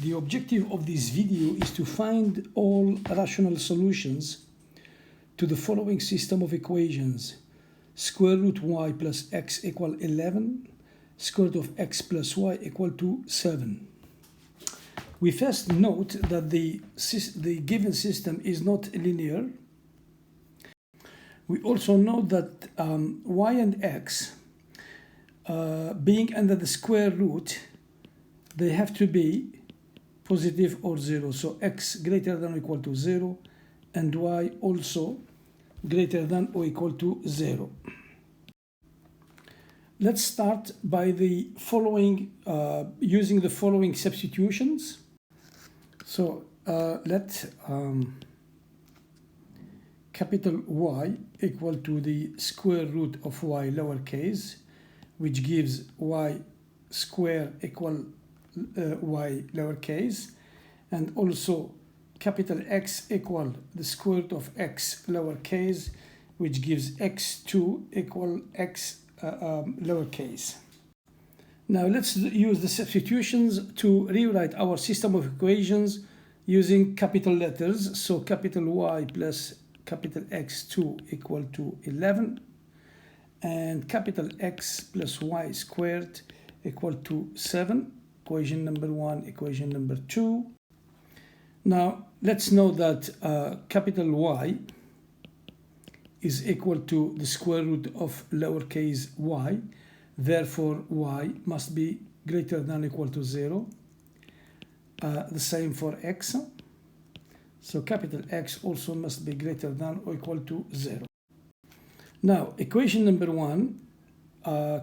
The objective of this video is to find all rational solutions to the following system of equations: square root y plus x equal 11, square root of x plus y equal to 7. We first note that the given system is not linear. We also note that y and x, being under the square root, they have to be positive or 0. So x greater than or equal to 0 and y also greater than or equal to 0. Let's start by the following, using the following substitutions. So let capital Y equal to the square root of y lowercase, which gives y square equal y lowercase, and also capital X equal the square root of x lowercase, which gives x2 equal x lowercase. Now let's use the substitutions to rewrite our system of equations using capital letters. So capital Y plus capital X2 equal to 11, and capital X plus Y squared equal to 7. Equation number 1, equation number 2. Now let's know that capital Y is equal to the square root of lowercase y. Therefore, y must be greater than or equal to 0. The same for x. So capital X also must be greater than or equal to 0. Now, equation number 1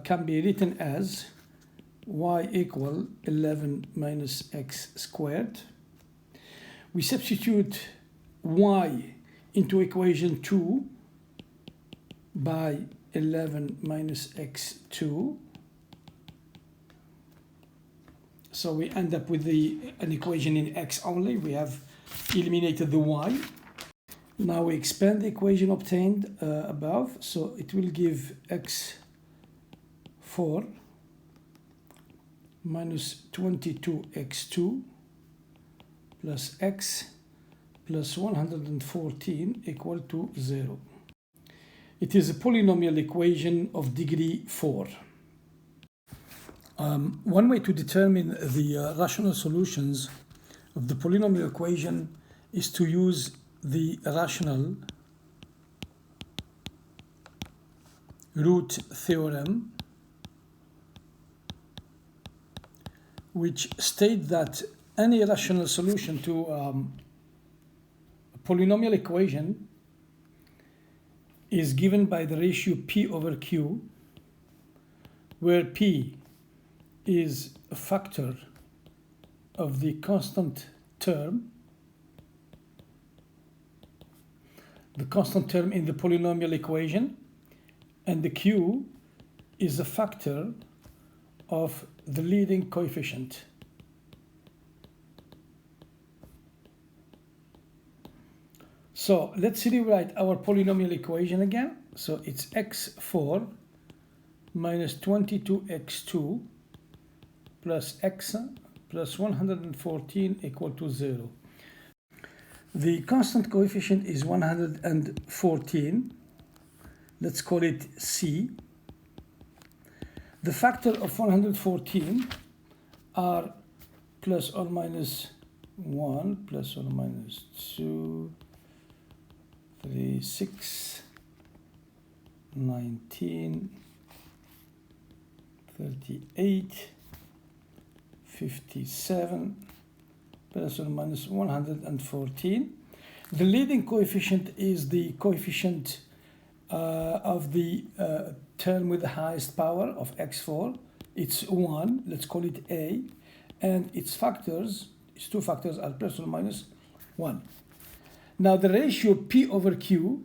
can be written as y equal 11 minus x squared. We substitute y into equation 2 by 11 minus x2. So we end up with an equation in x only. We have eliminated the y. Now we expand the equation obtained above. So it will give x4 minus 22x2 plus x plus 114 equal to 0. It is a polynomial equation of degree 4. One way to determine the rational solutions of the polynomial equation is to use the rational root theorem, which states that any rational solution to a polynomial equation is given by the ratio p over q, where p is a factor of the constant term, in the polynomial equation, and the q is a factor of the leading coefficient. So let's rewrite our polynomial equation again. So it's x4 minus 22x2 plus x plus 114 equal to 0. The constant coefficient is 114. Let's call it C. The factor of 114 are plus or minus 1, plus or minus 2, 3, 6, 19, 38, 57, plus or minus 114. The leading coefficient is the coefficient of the term with the highest power of x4. It's 1, let's call it A, and its factors, its two factors are plus or minus 1. Now the ratio p over q,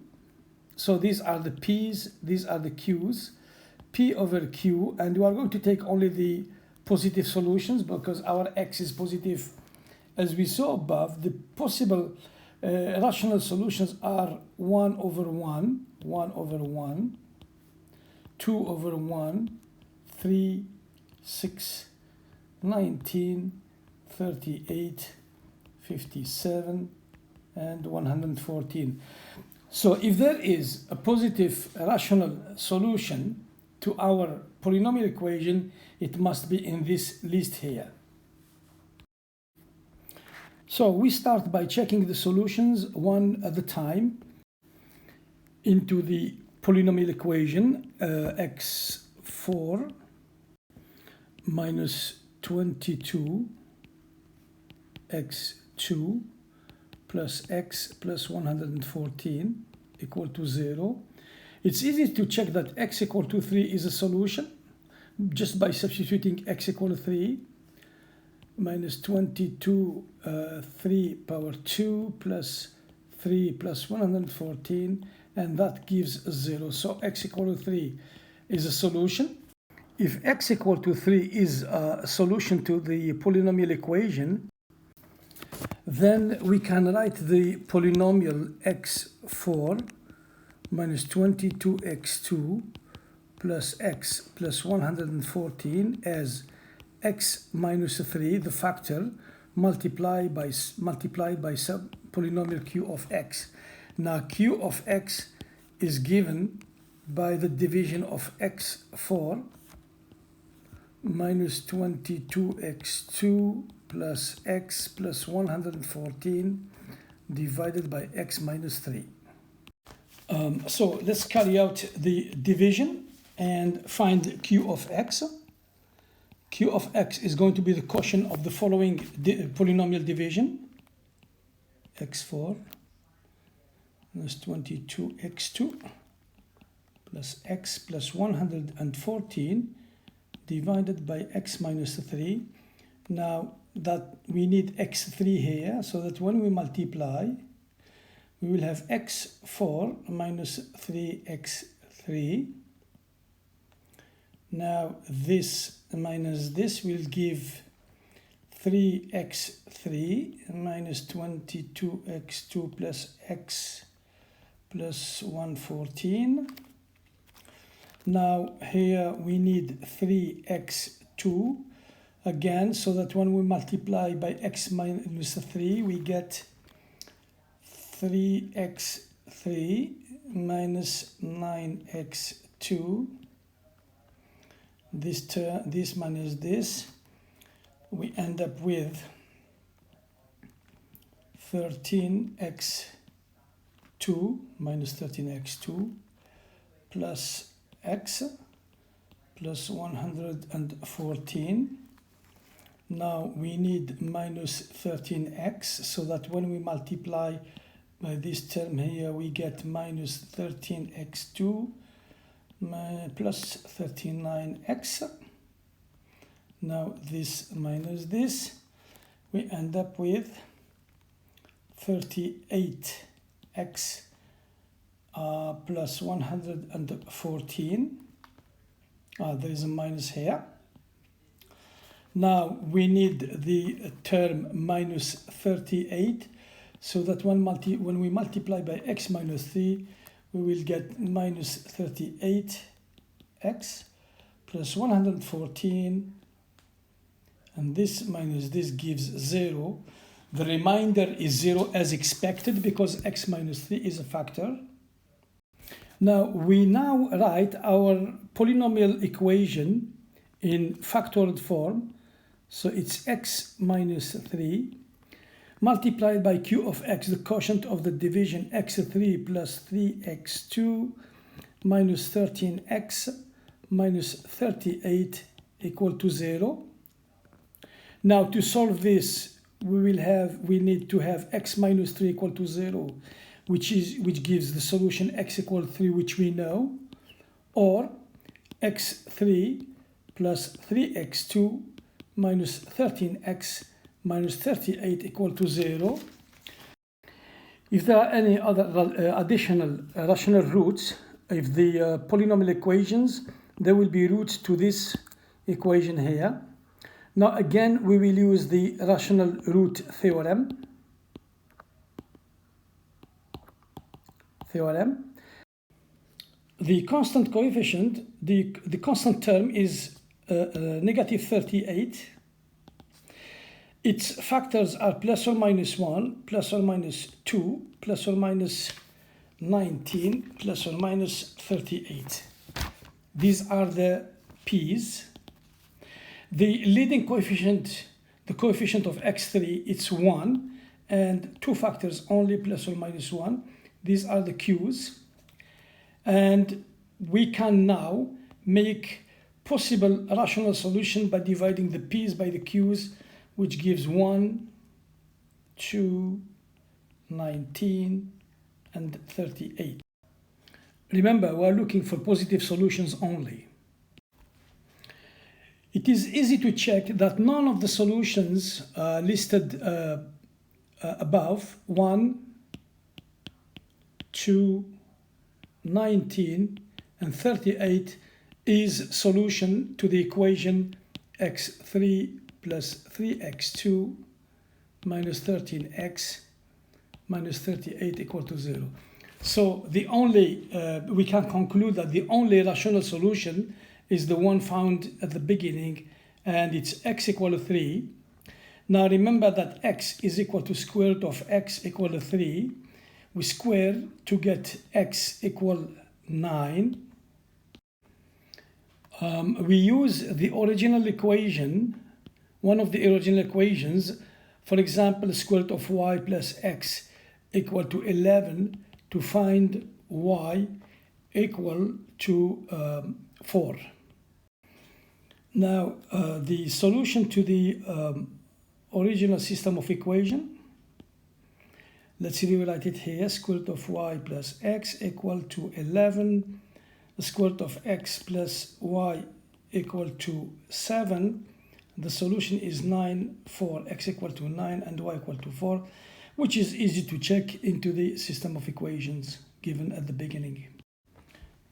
so these are the p's, these are the q's, p over q, and we are going to take only the positive solutions because our x is positive. As we saw above, the possible rational solutions are 1 over 1, 1 over 1, 2 over 1, 3, 6, 19, 38, 57, and 114. So if there is a positive rational solution to our polynomial equation, it must be in this list here. So we start by checking the solutions one at a time into the polynomial equation x4 minus 22 x2 plus x plus 114 equal to 0. It's easy to check that x equal to 3 is a solution just by substituting x equal to 3 minus 22 3 power 2 plus 3 plus 114, and that gives 0. So x equal to 3 is a solution. If x equal to 3 is a solution to the polynomial equation, then we can write the polynomial x4 minus 22x2 plus x plus 114 as x minus 3, the factor, multiplied by some polynomial q of x. Now q of x is given by the division of x4 minus 22x2 plus x plus 114 divided by x minus 3. So let's carry out the division and find q of x. Q of x is going to be the quotient of the following polynomial division. x4 plus 22x2 plus x plus 114 divided by x minus 3. Now that we need x3 here, so that when we multiply, we will have x4 minus 3x3. Now this minus this will give 3x3 minus 22x2 plus x plus 114. Now here we need 3x2 again, so that when we multiply by x minus 3, we get 3x3 minus 9x2. This minus this, we end up with 13x2 minus 13x2 plus x plus 114. Now we need minus 13x, so that when we multiply by this term here, we get minus 13x2 plus 39x. Now this minus this, we end up with 38x plus 114. There is a minus here. Now we need the term minus 38, so that when we multiply by x minus 3, we will get minus 38x plus 114, and this minus this gives 0. The remainder is 0 as expected, because x minus 3 is a factor. Now we write our polynomial equation in factored form. So it's x minus 3 multiplied by q of x, the quotient of the division x3 plus 3x2 minus 13x minus 38 equal to 0. Now to solve this, we need to have x minus 3 equal to 0, which gives the solution x equal to 3, which we know, or x3 plus 3x2 minus 13x minus 38 equal to 0. If there are any other additional rational roots, if the polynomial equations, there will be roots to this equation here. Now again, we will use the rational root theorem. The constant coefficient, the constant term is negative 38, its factors are plus or minus 1, plus or minus 2, plus or minus 19, plus or minus 38. These are the p's. The leading coefficient, the coefficient of x3, it's 1, and two factors only, plus or minus 1. These are the q's. And we can now make possible rational solution by dividing the p's by the q's, which gives 1, 2, 19, and 38. Remember, we are looking for positive solutions only. It is easy to check that none of the solutions listed above, 1, 2, 19, and 38, is solution to the equation x3 plus 3x2 minus 13x minus 38 equal to 0. So the only, we can conclude that the only rational solution is the one found at the beginning, and it's x equal to 3. Now remember that x is equal to square root of x equal to 3. We square to get x equal 9. We use the original equation, one of the original equations, for example, square root of y plus x equal to 11 to find y equal to 4. Now, the solution to the original system of equation, let's rewrite it here. Square root of y plus x equal to 11. The square root of x plus y equal to 7. The solution is 9 for x equal to 9 and y equal to 4, which is easy to check into the system of equations given at the beginning.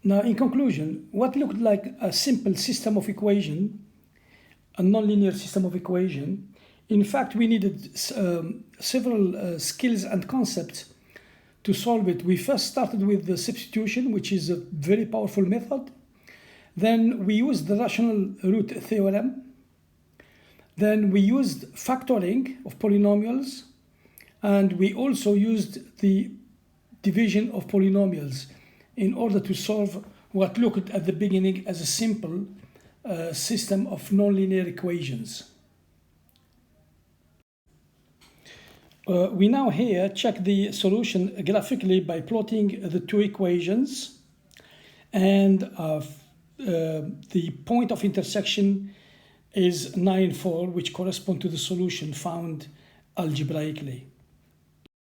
Now, in conclusion, what looked like a simple system of equation, a nonlinear system of equation, in fact, we needed several skills and concepts to solve it. We first started with the substitution, which is a very powerful method. Then we used the rational root theorem. Then we used factoring of polynomials. And we also used the division of polynomials in order to solve what looked at the beginning as a simple system of nonlinear equations. We now here check the solution graphically by plotting the two equations, and the point of intersection is 9, 4, which correspond to the solution found algebraically.